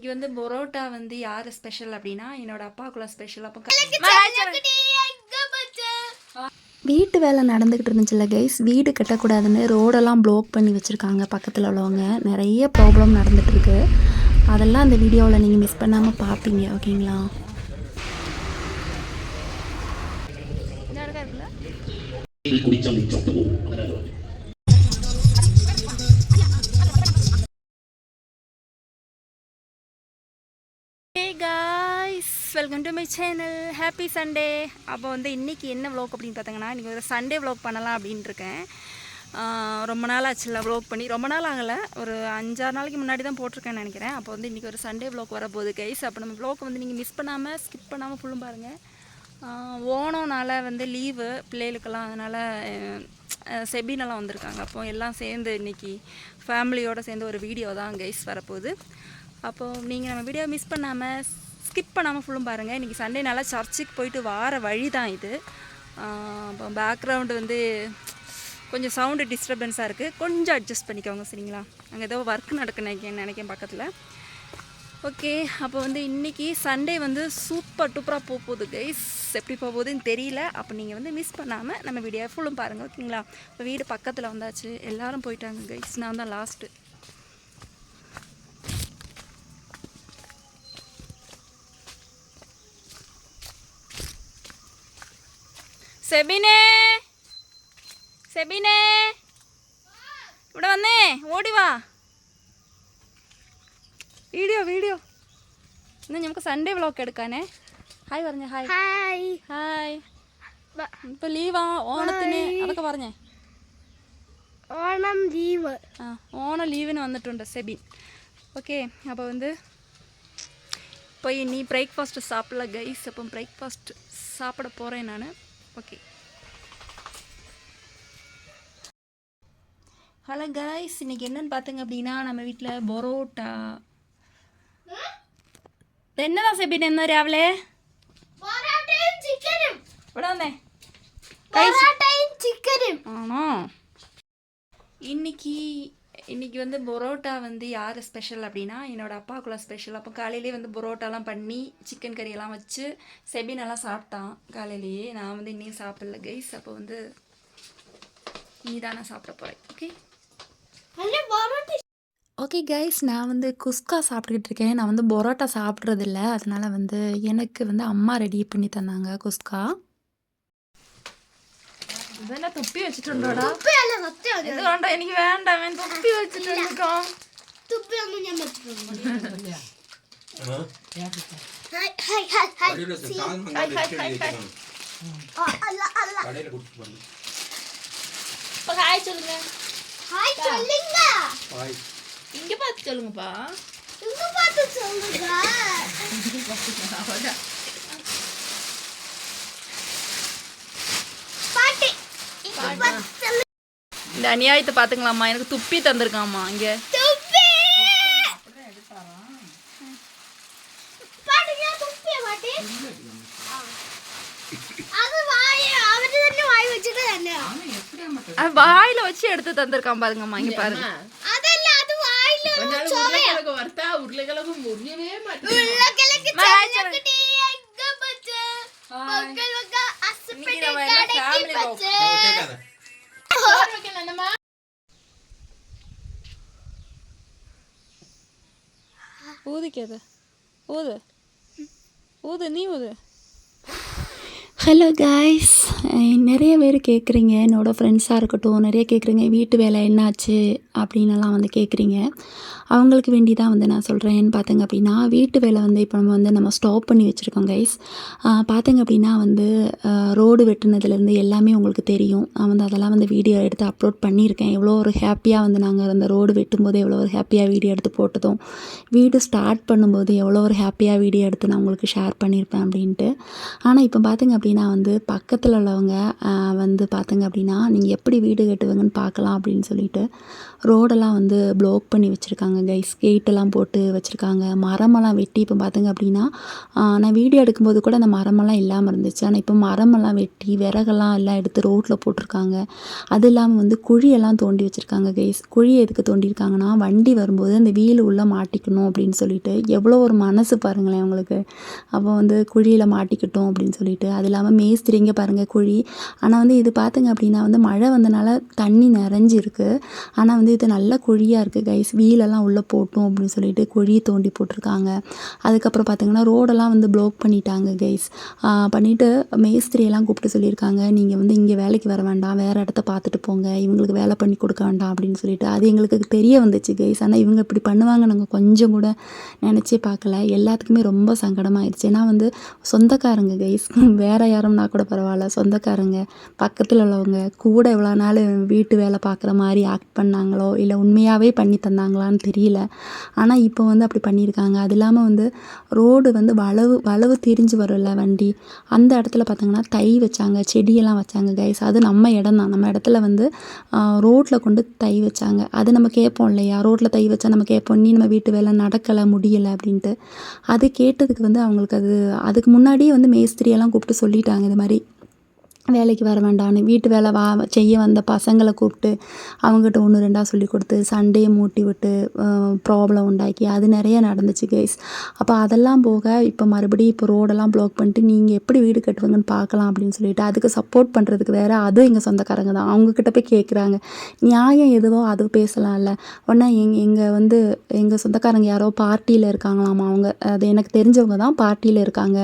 இன்னைக்கு வந்து பரோட்டா வந்து யார் ஸ்பெஷல் அப்படின்னா என்னோட அப்பாவுக்குள்ள ஸ்பெஷல். அப்போ வீட்டு வேலை நடந்துக்கிட்டு இருந்துச்சுல்ல கைஸ், வீடு கட்டக்கூடாதுன்னு ரோடெல்லாம் ப்ளாக் பண்ணி வச்சுருக்காங்க பக்கத்தில் உள்ளவங்க. நிறைய ப்ராப்ளம் நடந்துகிட்ருக்கு. அதெல்லாம் அந்த வீடியோவில் நீங்கள் மிஸ் பண்ணாமல் பார்ப்பீங்க, ஓகேங்களா? Welcome to my channel. Happy Sunday. அப்போ வந்து இன்றைக்கி என்ன வ்ளாக் அப்படின்னு பார்த்தீங்கன்னா, இன்றைக்கி ஒரு சண்டே வ்ளாக் பண்ணலாம் அப்படின்ட்டு இருக்கேன். ரொம்ப நாள் ஆச்சுல வ்ளாக் பண்ணி, ரொம்ப நாள் ஆகலை, ஒரு 5-6 நாளைக்கு முன்னாடி தான் போட்டிருக்கேன்னு நினைக்கிறேன். அப்போ வந்து இன்றைக்கி ஒரு சண்டே வ்ளாக் வரப்போகுது கைஸ். அப்போ நம்ம வ்ளாக் வந்து நீங்கள் மிஸ் பண்ணாமல் ஸ்கிப் பண்ணாமல் ஃபுல்லும் பாருங்கள். ஓணம்னால வந்து லீவு பிள்ளைகளுக்கெல்லாம், அதனால் செபினெல்லாம் வந்திருக்காங்க. அப்போ எல்லாம் சேர்ந்து இன்றைக்கி ஃபேமிலியோடு சேர்ந்து ஒரு வீடியோ தான் கைஸ் வரப்போகுது. அப்போது நீங்கள் நம்ம வீடியோ மிஸ் பண்ணாமல் ஸ்கிப் பண்ணாமல் ஃபுல்லும் பாருங்கள். இன்றைக்கி சண்டே நல்லா சர்ச்சுக்கு போயிட்டு வார வழி தான் இது. அப்போ பேக்ரவுண்டு வந்து கொஞ்சம் சவுண்டு டிஸ்டர்பன்ஸாக இருக்குது, கொஞ்சம் அட்ஜஸ்ட் பண்ணிக்கோங்க சரிங்களா? அங்கே ஏதோ ஒர்க் நடக்குன்னு நினைக்கிறேன் பக்கத்தில். ஓகே, அப்போ வந்து இன்றைக்கி சண்டே வந்து சூப்பர் டூப்பராக போகுது கைஸ். எப்படி போகுதுன்னு தெரியல. அப்போ நீங்கள் வந்து மிஸ் பண்ணாமல் நம்ம வீடியோ ஃபுல்லும் பாருங்கள், ஓகேங்களா? இப்போ வீடு பக்கத்தில் வந்தாச்சு, எல்லோரும் போயிட்டாங்க கைஸ், நான் தான் லாஸ்ட்டு. செபினே, செபினே ഇവിടെ വന്നേ, ഓടി വാ. വീഡിയോ ഇന്ന് നമുക്ക് സൺഡേ വ്ളോഗ് എടുക്കാനേ. ഹായ് പറഞ്ഞേ. Hi hi hi. ഇപ്പം ലീവാ ഓണത്തിന്, അതൊക്കെ പറഞ്ഞേ. ഓണം ലീവ്. ഓണം ലീവിന് വന്നിട്ടുണ്ട് സെബിൻ. ஓகே, அப்போ வந்து போய் நீ பிரேக்ஃபாஸ்ட்டு சாப்பிடல கைஸ். அப்போ பிரேக்ஃபாஸ்ட் சாப்பிட போகிறேன் நான். Okay, hello guys. இன்றைக்கி என்னென்னு பார்த்துங்க அப்படின்னா, நம்ம வீட்டில் பரோட்டா. என்னதான் செபின் என்ன രാവിലെ ഇവിടെ വന്നേ ஆனோ. இன்னைக்கு வந்து பரோட்டா வந்து யார் ஸ்பெஷல் அப்படின்னா என்னோடய அப்பாவுக்குள்ள ஸ்பெஷல். அப்போ காலையிலேயே வந்து பரோட்டாலாம் பண்ணி சிக்கன் கறியெல்லாம் வச்சு செபினெல்லாம் சாப்பிட்டான் காலையிலேயே. நான் வந்து இன்னும் சாப்பிடல கைஸ். அப்போ வந்து நீ தானே சாப்பிட போகிறேன். ஓகே ஓகே கைஸ், நான் வந்து குஸ்கா சாப்பிட்டுக்கிட்டு இருக்கேன். நான் வந்து பரோட்டா சாப்பிட்றதில்ல, அதனால் வந்து எனக்கு வந்து அம்மா ரெடி பண்ணி தந்தாங்க குஸ்கா. ഇതെന്നെ തുപ്പി വെച്ചിട്ടുണ്ടോടാ? ഇത് കണ്ടോ, എനിക്ക് വേണ്ട, അവൻ തുപ്പി വെച്ചിട്ടുണ്ടോ? തുപ്പിയൊന്നും ഞാൻ വെച്ചിട്ടുണ്ട്. ஹாய் சொல்லுங்க. ஹாய் சொல்லுங்க. இங்க பார்த்து சொல்லுங்கப்பா. இங்க பார்த்து சொல்லுங்க. பாட்டி இந்த அநியாயத்தை பார்த்துங்களாம்மா, எனக்கு துப்பி தந்திருக்காம்மா இங்கே. வாயில வச்சு எடுத்து தந்திருக்கான் பாருங்கம்மா, இங்க பாருங்க. ஊதிக்காது, ஊது நீ ஊது. ஹலோ கைஸ், நிறைய பேர் கேட்குறீங்க, என்னோடய ஃப்ரெண்ட்ஸாக இருக்கட்டும், நிறைய கேட்குறீங்க வீட்டு வேலை என்னாச்சு அப்படின்னலாம் வந்து கேட்குறீங்க. அவங்களுக்கு வேண்டி தான் வந்து நான் சொல்கிறேன்னு பார்த்திங்க அப்படின்னா, வீட்டு வேலை வந்து இப்போ நம்ம ஸ்டாப் பண்ணி வச்சுருக்கோம் கைஸ். பார்த்திங்க அப்படின்னா வந்து ரோடு வெட்டினதுலேருந்து எல்லாமே உங்களுக்கு தெரியும். நான் வந்து அதெல்லாம் வந்து வீடியோ எடுத்து அப்லோட் பண்ணியிருக்கேன். எவ்வளோ ஒரு ஹாப்பியாக வந்து நாங்கள் அந்த ரோடு வெட்டும்போது எவ்வளோ ஒரு ஹாப்பியாக வீடியோ எடுத்து போட்டதும், வீடு ஸ்டார்ட் பண்ணும்போது எவ்வளோ ஒரு ஹாப்பியாக வீடியோ எடுத்து நான் உங்களுக்கு ஷேர் பண்ணியிருப்பேன் அப்படின்ட்டு. ஆனால் இப்போ பார்த்திங்க அப்படின்னா வந்து பக்கத்தில் உள்ள இருக்கிறவங்க வந்து பார்த்தீங்க அப்படின்னா நீங்கள் எப்படி வீடு கட்டுவீங்கன்னு பார்க்கலாம் அப்படின்னு சொல்லிட்டு ரோடெல்லாம் வந்து ப்ளாக் பண்ணி வச்சுருக்காங்க கைஸ். கேட்டெல்லாம் போட்டு வச்சுருக்காங்க. மரமெல்லாம் வெட்டி இப்போ பார்த்தீங்க அப்படின்னா நான் வீடியோ எடுக்கும்போது கூட அந்த மரமெல்லாம் இல்லாமல் இருந்துச்சு. ஆனால் இப்போ மரமெல்லாம் வெட்டி விறகெல்லாம் எல்லாம் எடுத்து ரோட்டில் போட்டிருக்காங்க. அது இல்லாமல் வந்து குழியெல்லாம் தோண்டி வச்சுருக்காங்க கைஸ். குழி எதுக்கு தோண்டியிருக்காங்கன்னா வண்டி வரும்போது அந்த வீல் உள்ளே மாட்டிக்கணும் அப்படின்னு சொல்லிட்டு எவ்வளோ ஒரு மனசு பாருங்களேன் அவங்களுக்கு. அப்போ வந்து குழியில் மாட்டிக்கிட்டோம் அப்படின்னு சொல்லிட்டு. அது இல்லாமல் மேஸ்திரிங்க பாருங்கள் குழி. ஆனால் வந்து இது பார்த்திங்க அப்படின்னா வந்து மழை வந்தனால தண்ணி நிறைஞ்சிருக்கு. ஆனால் வந்து இது நல்ல குழியாக இருக்குது கைஸ். வீலெல்லாம் உள்ளே போட்டோம் அப்படின்னு சொல்லிட்டு குழி தோண்டி போட்டிருக்காங்க. அதுக்கப்புறம் பார்த்திங்கன்னா ரோடெல்லாம் வந்து ப்ளாக் பண்ணிட்டாங்க கைஸ். பண்ணிவிட்டு மேஸ்திரியெல்லாம் கூப்பிட்டு சொல்லியிருக்காங்க, நீங்கள் வந்து இங்கே வேலைக்கு வர வேண்டாம், வேறு இடத்த பார்த்துட்டு போங்க, இவங்களுக்கு வேலை பண்ணி கொடுக்க வேண்டாம் அப்படின்னு சொல்லிட்டு. அது எங்களுக்கு தெரிய வந்துச்சு கைஸ். ஆனால் இவங்க இப்படி பண்ணுவாங்க நாங்கள் கொஞ்சம் கூட நினச்சே பார்க்கல. எல்லாத்துக்குமே ரொம்ப சங்கடமாயிடுச்சு. ஏன்னா வந்து சொந்தக்காரங்க கைஸ், வேறு யாரும்னா கூட பரவாயில்ல, சொந்தக்காரங்க பக்கத்தில் உள்ளவங்க கூட எவ்வளோ நாள் வீட்டு வேலை பார்க்குற மாதிரி ஆக்ட் பண்ணாங்களோ இல்லை உண்மையாகவே பண்ணி தந்தாங்களான்னு தெரியல. ஆனால் இப்போ வந்து அப்படி பண்ணியிருக்காங்க. அது இல்லாமல் வந்து ரோடு வந்து வளவு திரிஞ்சு வரும்ல வண்டி, அந்த இடத்துல பார்த்திங்கன்னா தை வச்சாங்க, செடியெல்லாம் வச்சாங்க கைஸ். அது நம்ம இடம் தான், நம்ம இடத்துல வந்து ரோட்டில் கொண்டு தை வச்சாங்க. அது நம்ம கேட்போம் இல்லையா, ரோட்டில் தை வச்சா நம்ம கேட்போம், நீ நம்ம வீட்டு வேலை நடக்கலை முடியலை அப்படின்ட்டு. அது கேட்டதுக்கு வந்து அவங்களுக்கு அதுக்கு முன்னாடியே வந்து மேஸ்திரியெல்லாம் கூப்பிட்டு சொல்லிட்டாங்க இது மாதிரி வேலைக்கு வர வேண்டான்னு. வீட்டு வேலை செய்ய வந்த பசங்களை கூப்பிட்டு அவங்ககிட்ட 1-2 சொல்லி கொடுத்து சண்டையை மூட்டி விட்டு ப்ராப்ளம் உண்டாக்கி அது நிறைய நடந்துச்சு கைஸ். அப்போ அதெல்லாம் போக இப்போ மறுபடியும் இப்போ ரோடெல்லாம் ப்ளாக் பண்ணிட்டு நீங்கள் எப்படி வீடு கட்டுவீங்கன்னு பார்க்கலாம் அப்படின்னு சொல்லிட்டு அதுக்கு சப்போர்ட் பண்ணுறதுக்கு வேறு அதுவும் எங்கள் சொந்தக்காரங்க தான். அவங்கக்கிட்ட போய் கேட்குறாங்க, நியாயம் எதுவோ அது பேசலாம்ல. உடனே எங்கள் வந்து எங்கள் சொந்தக்காரங்க யாரோ பார்ட்டியில் இருக்காங்களாமா. அவங்க அது எனக்கு தெரிஞ்சவங்க தான், பார்ட்டியில் இருக்காங்க,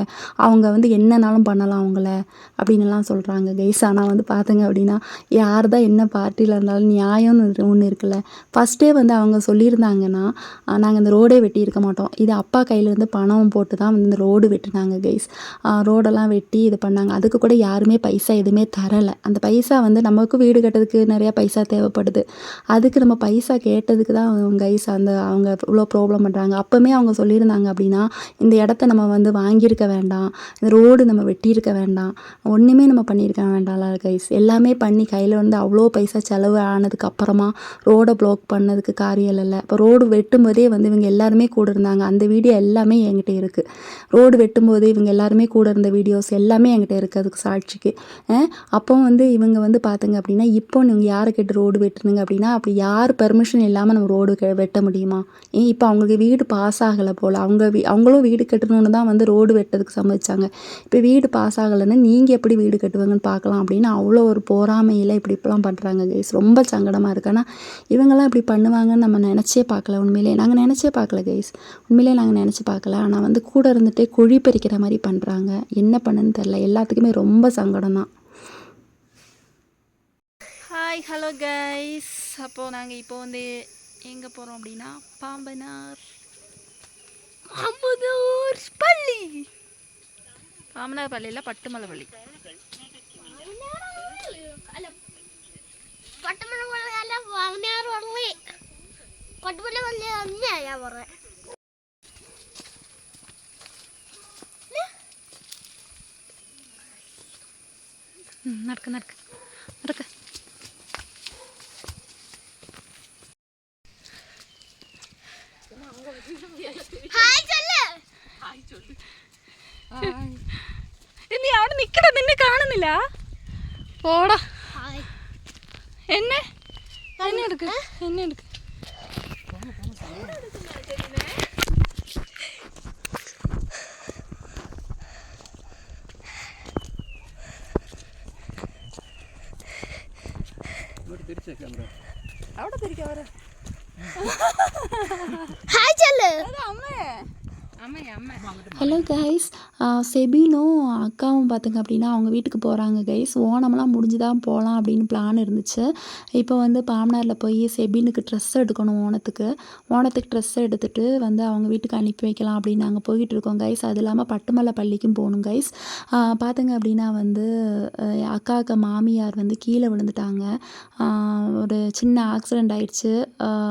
அவங்க வந்து என்னன்னாலும் பண்ணலாம் அவங்கள அப்படின்னுலாம் சொல்கிறாங்க கைஸ். ஆனால் வந்து பார்த்தீங்க அப்படின்னா யார் தான் என்ன பார்ட்டியில் இருந்தாலும் நியாயம்னு ஒன்று இருக்குல்ல. ஃபஸ்ட்டே வந்து அவங்க சொல்லியிருந்தாங்கன்னா நாங்கள் இந்த ரோடே வெட்டியிருக்க மாட்டோம். இது அப்பா கையிலேருந்து பணம் போட்டு தான் வந்து இந்த ரோடு வெட்டினாங்க கைஸ். ரோடெல்லாம் வெட்டி இது பண்ணாங்க. அதுக்கு கூட யாருமே பைசா எதுவுமே தரலை. அந்த பைசா வந்து நமக்கு வீடு கட்டுறதுக்கு நிறையா பைசா தேவைப்படுது. அதுக்கு நம்ம பைசா கேட்டதுக்கு தான் கைஸ் அவங்க இவ்வளோ ப்ராப்ளம் பண்ணுறாங்க. அப்போவுமே அவங்க சொல்லியிருந்தாங்க அப்படின்னா இந்த இடத்த நம்ம வந்து வாங்கியிருக்க வேண்டாம், இந்த ரோடு நம்ம வெட்டியிருக்க வேண்டாம், ஒன்றுமே நம்ம பண்ணியிருக்க வேண்டாம்ல கைஸ். எல்லாமே பண்ணி கையில் வந்து அவ்வளோ பைசா செலவு ஆனதுக்கு அப்புறமா ரோடை ப்ளாக் பண்ணதுக்கு காரியம் இல்லை. இப்போ ரோடு வெட்டும்போதே வந்து இவங்க எல்லாருமே கூட இருந்தாங்க. அந்த வீடியோ எல்லாமே என்கிட்ட இருக்குது. ரோடு வெட்டும்போதே இவங்க எல்லாருமே கூட இருந்த வீடியோஸ் எல்லாமே என்கிட்ட இருக்குது அதுக்கு சாட்சிக்கு. அப்போ வந்து இவங்க வந்து பார்த்திங்க அப்படின்னா இப்போ நீங்கள் யாரை கேட்டு ரோடு வெட்டுனுங்க அப்படின்னா அப்படி யார் பெர்மிஷன் இல்லாமல் நம்ம ரோடு வெட்ட முடியுமா? இப்போ அவங்களுக்கு வீடு பாஸ் ஆகலை போல். அவங்களும் வீடு கட்டணுன்னு தான் வந்து ரோடு வெட்டதுக்கு சம்மதிச்சாங்க. இப்போ வீடு பாஸ் ஆகலைன்னு நீங்கள் எப்படி வீடு கட்டுவாங்கன்னு பார்க்கலாம் அப்படின்னு அவ்வளோ ஒரு போராமையில் இப்படிலாம் பண்ணுறாங்க கைஸ். ரொம்ப சங்கடமாக இருக்குது. ஆனால் இவங்கெல்லாம் இப்படி பண்ணுவாங்கன்னு நம்ம நினச்சே பார்க்கல. உண்மையிலே நாங்கள் நினச்சே பார்க்கல கைஸ். உண்மையிலே நாங்கள் நினச்சி பார்க்கல. ஆனால் வந்து கூட இருந்துகிட்டே குழி பறிக்கிற மாதிரி பண்ணுறாங்க. என்ன பண்ணுன்னு தெரில. எல்லாத்துக்குமே ரொம்ப சங்கடம் தான். Hi hello guys. அப்போது நாங்கள் இப்போ வந்து எங்கே போகிறோம் அப்படின்னா பாம்பனார் பள்ளி. பாம்பனார் பள்ளியில் பட்டுமலை பள்ளி. നടക്ക് നടക്ക് നടക്ക്. നീ അവിടെ നിക്കട, നിന്നെ കാണുന്നില്ല. പോടാ. എന്നെ എടുക്ക്, എന്നെ എടുക്ക്. അവിടെ തിരിക്കാ വരെ. Hello guys. செபினும் அக்காவும் பார்த்திங்க அப்படின்னா அவங்க வீட்டுக்கு போகிறாங்க கைஸ். ஓணம்லாம் முடிஞ்சு தான் போகலாம் அப்படின்னு பிளான் இருந்துச்சு. இப்போ வந்து பாமனாரில் போய் செபினுக்கு ட்ரெஸ் எடுக்கணும். ஓணத்துக்கு ட்ரெஸ் எடுத்துகிட்டு வந்து அவங்க வீட்டுக்கு அனுப்பி வைக்கலாம் அப்படின்னு நாங்கள் போய்கிட்டு இருக்கோம் கைஸ். அது இல்லாமல் பட்டுமலை பள்ளிக்கும் போகணும் கைஸ். பார்த்திங்க அப்படின்னா வந்து அக்காவுக்கு மாமியார் வந்து கீழே விழுந்துட்டாங்க. ஒரு சின்ன ஆக்சிடெண்ட் ஆயிடுச்சு.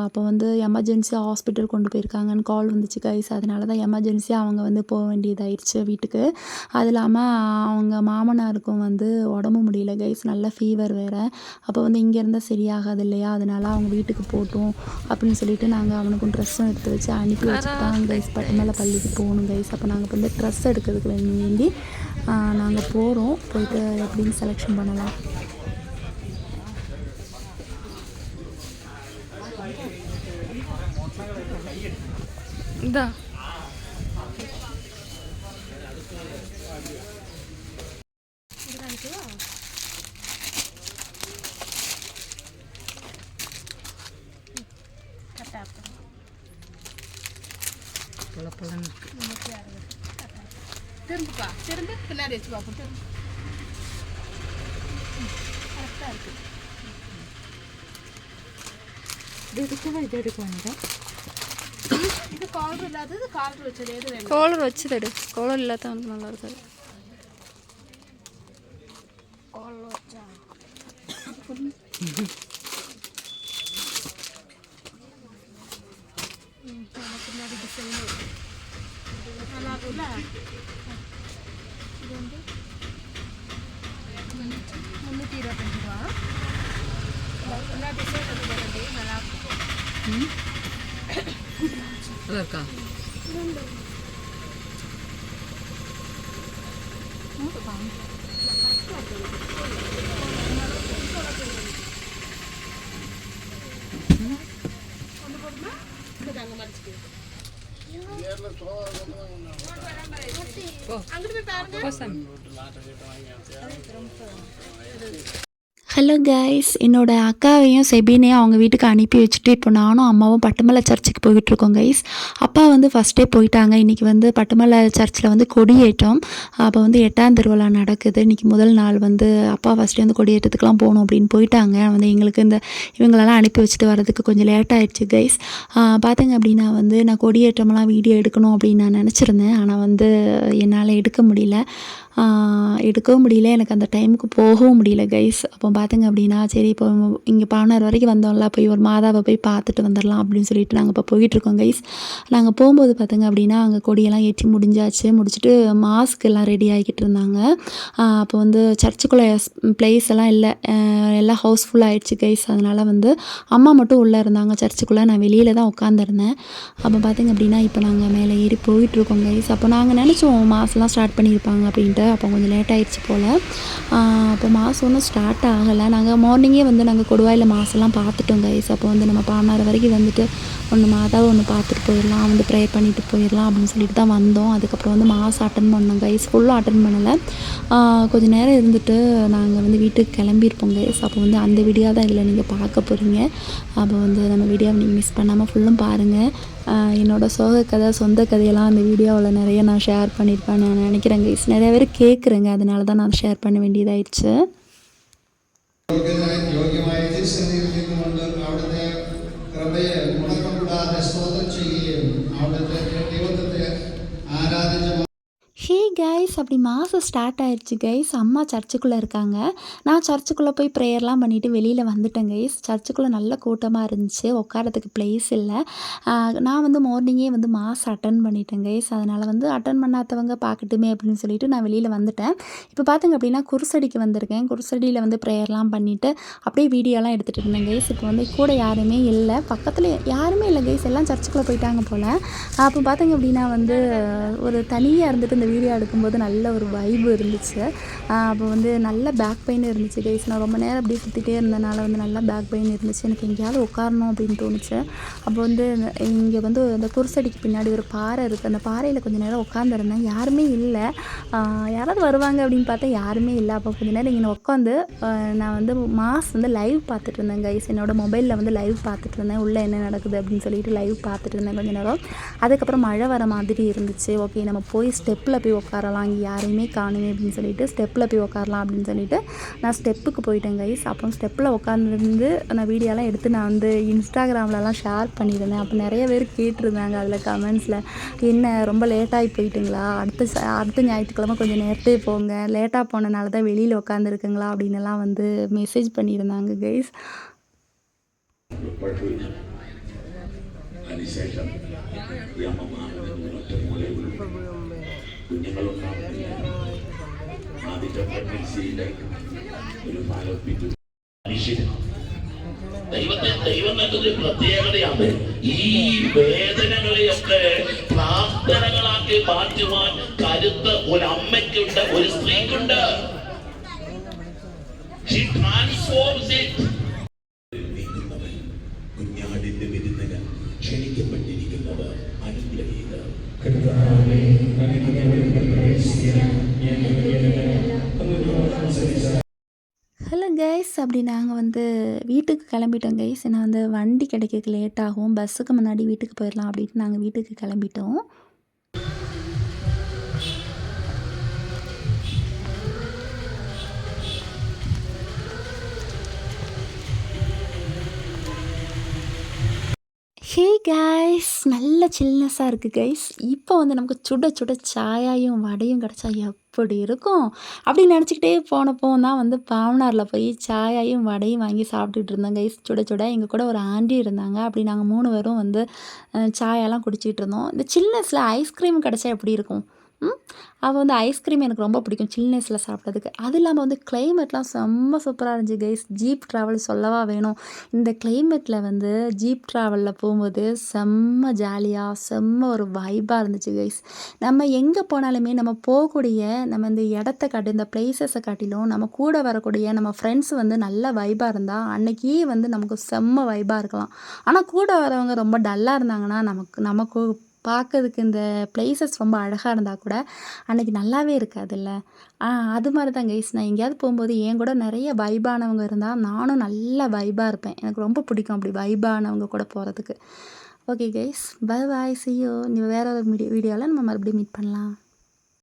அப்போ வந்து எமர்ஜென்சி ஹாஸ்பிட்டல் கொண்டு போயிருக்காங்கன்னு கால் வந்துச்சு கைஸ். அதனால தான் எமர்ஜென்சியாக அவங்க வந்து போக வேண்டியதாயிடுச்சு வீட்டுக்கு. அது இல்லாமல் அவங்க மாமனாருக்கும் வந்து உடம்பு முடியல கைஸ், நல்ல ஃபீவர் வேறு. அப்போ வந்து இங்கே இருந்தால் சரியாகாது இல்லையா, அதனால அவங்க வீட்டுக்கு போகட்டும் அப்படின்னு சொல்லிட்டு நாங்கள் அவனுக்கும் ட்ரெஸ்ஸும் எடுத்து வச்சு அனுப்பி வச்சுட்டு தான் கைஸ் பட்டுமலை பள்ளிக்கு போகணும் கைஸ். அப்போ நாங்கள் இப்போ வந்து ட்ரெஸ் எடுக்கிறதுக்கு வேண்டி நாங்கள் போகிறோம். போயிட்டு எப்படின்னு செலெக்ஷன் பண்ணலாம். இதா திரும்புப்பா, திரும்பு பின்னாடி வச்சு பார்ப்போம். திரும்ப கரெக்டாக இருக்குது. இது காலர் இல்லாதது, காலர் வச்சது எது வேணும்? கோலர் வச்சு தடு. கோலர் இல்லாத வந்து நல்லா இருக்காது. நல்லா இருக்குல்ல? இது வந்து 325 ரூபா. எல்லா டிசைன் இருக்குது, நல்லா இருக்கும். நல்லா இருக்கா? ஹலோ கைஸ், என்னோடய அக்காவையும் செபினையும் அவங்க வீட்டுக்கு அனுப்பி வச்சுட்டு இப்போ நானும் அம்மாவும் பட்டுமலை சர்ச்சுக்கு போயிட்டுருக்கோம் கைஸ். அப்பா வந்து ஃபஸ்ட்டே போயிட்டாங்க. இன்றைக்கி வந்து பட்டுமலை சர்ச்சில் வந்து கொடியேற்றம். அப்போ வந்து 8ஆம் திருவிழா நடக்குது. இன்றைக்கி முதல் நாள் வந்து அப்பா ஃபஸ்ட்டே வந்து கொடியேற்றத்துக்குலாம் போகணும் அப்படின்னு போயிட்டாங்க. வந்து எங்களுக்கு இவங்களெல்லாம் அனுப்பி வச்சுட்டு வரதுக்கு கொஞ்சம் லேட் ஆகிடுச்சு கைஸ். பார்த்தீங்க அப்படின்னா வந்து நான் கொடியேற்றமெல்லாம் வீடியோ எடுக்கணும் அப்படின்னு நான் நினச்சிருந்தேன். ஆனால் வந்து என்னால் எடுக்கவும் முடியல, எனக்கு அந்த டைமுக்கு போகவும் முடியல கைஸ். அப்போ பார்த்திங்க அப்படின்னா சரி இப்போ இங்கே பானார் வரைக்கும் வந்தோம்ல, போய் ஒரு மாதாவை போய் பார்த்துட்டு வந்துடலாம் அப்படின்னு சொல்லிட்டு நாங்கள் இப்போ போயிட்டுருக்கோம் கைஸ். நாங்கள் போகும்போது பார்த்திங்க அப்படின்னா அங்கே கொடியெல்லாம் ஏற்றி முடிச்சுட்டு மாஸ்க் எல்லாம் ரெடி ஆகிக்கிட்டு இருந்தாங்க. அப்போ வந்து சர்ச்சுக்குள்ளே பிளேஸ் எல்லாம் இல்லை, எல்லாம் ஹவுஸ்ஃபுல் ஆகிடுச்சு கைஸ். அதனால் வந்து அம்மா மட்டும் உள்ளே இருந்தாங்க சர்ச்சுக்குள்ளே, நான் வெளியில் தான் உட்காந்துருந்தேன். அப்போ பார்த்திங்க அப்படின்னா இப்போ நாங்கள் மேலே ஏறி போயிட்டுருக்கோம் கைஸ். அப்போ நாங்கள் நினச்சோம் மாஸ்லாம் ஸ்டார்ட் பண்ணியிருப்பாங்க அப்படின்ட்டு. அப்போ கொஞ்சம் லேட் ஆகிடுச்சு போல். அப்போ மாதம் ஒன்றும் ஸ்டார்ட் ஆகலை. நாங்கள் மார்னிங்கே வந்து நாங்கள் கொடுவாயில் மாதம்லாம் பார்த்துட்டோம் கைஸ். அப்போ வந்து நம்ம பானாறு வரைக்கும் வந்துட்டு ஒன்று மாதாவை ஒன்று பார்த்துட்டு போயிடலாம், வந்து ப்ரேயர் பண்ணிட்டு போயிடலாம் அப்படின்னு சொல்லிட்டு தான் வந்தோம். அதுக்கப்புறம் வந்து மாதம் அட்டன் பண்ணோம் கைஸ். ஃபுல்லாக அட்டன் பண்ணலை, கொஞ்சம் நேரம் இருந்துட்டு நாங்கள் வந்து வீட்டுக்கு கிளம்பியிருப்போம் கைஸ். அப்போ வந்து அந்த வீடியோ தான் இதில் நீங்கள் பார்க்க போகிறீங்க. அப்போ வந்து நம்ம வீடியோவை நீங்கள் மிஸ் பண்ணாமல் ஃபுல்லும் பாருங்கள். என்னோடய சோக கதை, சொந்த கதையெல்லாம் அந்த வீடியோவில் நிறைய நான் ஷேர் பண்ணியிருப்பேன் நான் நினைக்கிறேன் கைஸ். நிறைய பேர் கேட்குறேங்க, அதனால தான் நான் ஷேர் பண்ண വേണ്ടിയതായിடுச்சு. യോഗ്യമായ തിരുസന്നിധിയിലിരുന്നുകൊണ്ട് അവിടുത്തെ കൃപയെ മുടക്കം കൂടാതെ സ്തോത്രം ചെയ്യുകയും അവിടുത്തെ ദൈവത്തെ ആരാധിച്ച ஹே கைஸ், அப்படி மாதம் ஸ்டார்ட் ஆகிடுச்சு கைஸ். அம்மா சர்ச்சுக்குள்ளே இருக்காங்க. நான் சர்ச்சுக்குள்ளே போய் ப்ரேயர்லாம் பண்ணிவிட்டு வெளியில் வந்துட்டேன் கைஸ். சர்ச்சுக்குள்ளே நல்ல கூட்டமாக இருந்துச்சு, உட்காரத்துக்கு ப்ளேஸ் இல்லை. நான் வந்து மார்னிங்கே வந்து மாஸ் அட்டன் பண்ணிட்டேன் கைஸ். அதனால் வந்து அட்டன் பண்ணாதவங்க பார்க்கட்டுமே அப்படின்னு சொல்லிட்டு நான் வெளியில் வந்துட்டேன். இப்போ பார்த்திங்க அப்படின்னா குருசடிக்கு வந்திருக்கேன். குருசடியில் வந்து ப்ரேயர்லாம் பண்ணிவிட்டு அப்படியே வீடியோலாம் எடுத்துகிட்டு இருந்தேன் கைஸ். இப்போ வந்து கூட யாருமே இல்லை, பக்கத்தில் யாருமே இல்லை கைஸ், எல்லாம் சர்ச்சுக்குள்ளே போயிட்டாங்க போல். அப்போ பார்த்திங்க அப்படின்னா வந்து ஒரு தனியாக இருந்துட்டு இந்த வீடியோ எடுக்கும்போது நல்ல ஒரு வைப்பு இருந்துச்சு. அப்போ வந்து நல்ல பேக் பெயின் இருந்துச்சு கைஸ். நான் ரொம்ப நேரம் அப்படியே சுற்றிட்டே இருந்தனால வந்து நல்லா பேக் பெயின் இருந்துச்சு. எனக்கு எங்கேயாவது உட்காரணும் அப்படின்னு தோணுச்சு. அப்போ வந்து இங்கே வந்து அந்த குருசடிக்கு பின்னாடி ஒரு பாறை இருக்குது, அந்த பாறையில் கொஞ்சம் நேரம் உட்காந்துருந்தேன். யாருமே இல்லை, யாராவது வருவாங்க அப்படின்னு பார்த்தா யாருமே இல்லை. அப்போ கொஞ்சம் நேரம் இங்கே உட்காந்து நான் வந்து மாஸ் வந்து லைவ் பார்த்துட்டு இருந்தேன் கைஸ். என்னோடய மொபைலில் வந்து லைவ் பார்த்துட்டு இருந்தேன், உள்ளே என்ன நடக்குது அப்படின்னு சொல்லிட்டு லைவ் பார்த்துட்டு இருந்தேன் கொஞ்சம் நேரம். அதுக்கப்புறம் மழை வர மாதிரி இருந்துச்சு. ஓகே நம்ம போய் ஸ்டெப்பில் போய் உட்காரலாம், இங்கே யாரையுமே காணுமே அப்படின்னு சொல்லிட்டு ஸ்டெப்பில் போய் உட்காரலாம் அப்படின்னு சொல்லிட்டு நான் ஸ்டெப்புக்கு போயிட்டேன் கைஸ். அப்புறம் ஸ்டெப்பில் உட்காந்துருந்து அந்த வீடியோலாம் எடுத்து நான் வந்து இன்ஸ்டாகிராம்லலாம் ஷேர் பண்ணியிருந்தேன். அப்போ நிறைய பேர் கேட்டிருந்தாங்க அதில் கமெண்ட்ஸில், என்ன ரொம்ப லேட்டாகி போயிட்டுங்களா, அடுத்த ஞாயிற்றுக்கிழமை கொஞ்சம் நேரத்தே போங்க, லேட்டாக போனனால தான் வெளியில் உட்காந்துருக்குங்களா அப்படின்னுலாம் வந்து மெசேஜ் பண்ணியிருந்தாங்க கைஸ். അതിനുശേഷം ഈ അമ്മമാരുടെ ദൈവം നൽകുന്ന പ്രത്യേകതയാണ് ഈ വേദനകളെയൊക്കെ പ്രാർത്ഥനകളാക്കി മാറ്റുവാൻ കരുത്ത് ഒരു അമ്മയ്ക്കുണ്ട്, ഒരു സ്ത്രീക്കുണ്ട്. She transforms it. കുഞ്ഞാടിന്റെ വിരുന്നിന് ക്ഷണിക്കപ്പെട്ടിരിക്കുന്നവർ അനുഗ്രഹീതർ. ஹலோ கைஸ், அப்படி நாங்கள் வந்து வீட்டுக்கு கிளம்பிட்டோம் கைஸ். ஏன்னா வந்து வண்டி கிடைக்கிறதுக்கு லேட் ஆகும், பஸ்ஸுக்கு முன்னாடி வீட்டுக்கு போயிடலாம் அப்படின்ட்டு நாங்கள் வீட்டுக்கு கிளம்பிட்டோம். ஹே கைஸ், நல்ல சில்னஸாக இருக்குது கைஸ். இப்போ வந்து நமக்கு சுட சுட சாயாயும் வடையும் கிடச்சா எப்படி இருக்கும் அப்படின்னு நினச்சிக்கிட்டே போனப்போ தான் வந்து பாவனாரில் போய் சாயாயும் வடையும் வாங்கி சாப்பிட்டுட்டு இருந்தோம் கைஸ். சுட சுட எங்கள் கூட ஒரு ஆண்டி இருந்தாங்க. அப்படி நாங்கள் 3 பேரும் வந்து சாயாலாம் குடிச்சிக்கிட்டு இருந்தோம். இந்த சில்னஸில் ஐஸ்கிரீம் கிடச்சா எப்படி இருக்கும்? அவள் வந்து ஐஸ்கிரீம் எனக்கு ரொம்ப பிடிக்கும் சில்னஸில் சாப்பிட்றதுக்கு. அது இல்லாமல் வந்து கிளைமேட்லாம் செம்ம சூப்பராக இருந்துச்சு கைஸ். ஜீப் ட்ராவல் சொல்லவா வேணும். இந்த கிளைமேட்டில் வந்து ஜீப் ட்ராவலில் போகும்போது செம்ம ஜாலியாக செம்ம ஒரு வைபாக இருந்துச்சு கைஸ். நம்ம எங்கே போனாலுமே நம்ம போகக்கூடிய நம்ம இந்த இடத்த காட்டி இந்த பிளேசஸை காட்டிலும் நம்ம கூட வரக்கூடிய நம்ம ஃப்ரெண்ட்ஸ் வந்து நல்ல வைபாக இருந்தால் அன்றைக்கே வந்து நமக்கு செம்ம வைபாக இருக்கலாம். ஆனால் கூட வரவங்க ரொம்ப டல்லாக இருந்தாங்கன்னா நமக்கு பார்க்கறதுக்கு இந்த பிளேசஸ் ரொம்ப அழகாக இருந்தால் கூட அன்றைக்கி நல்லாவே இருக்காதுல்ல. அது மாதிரி தான் கைஸ், நான் எங்கேயாவது போகும்போது என் கூட நிறைய வைபானவங்க இருந்தால் நானும் நல்ல வைபாக இருப்பேன். எனக்கு ரொம்ப பிடிக்கும் அப்படி வைபானவங்க கூட போகிறதுக்கு. Okay guys, bye bye, see you. நீ வேறு ஒரு வீடியோவில் நம்ம மறுபடியும் மீட் பண்ணலாம்.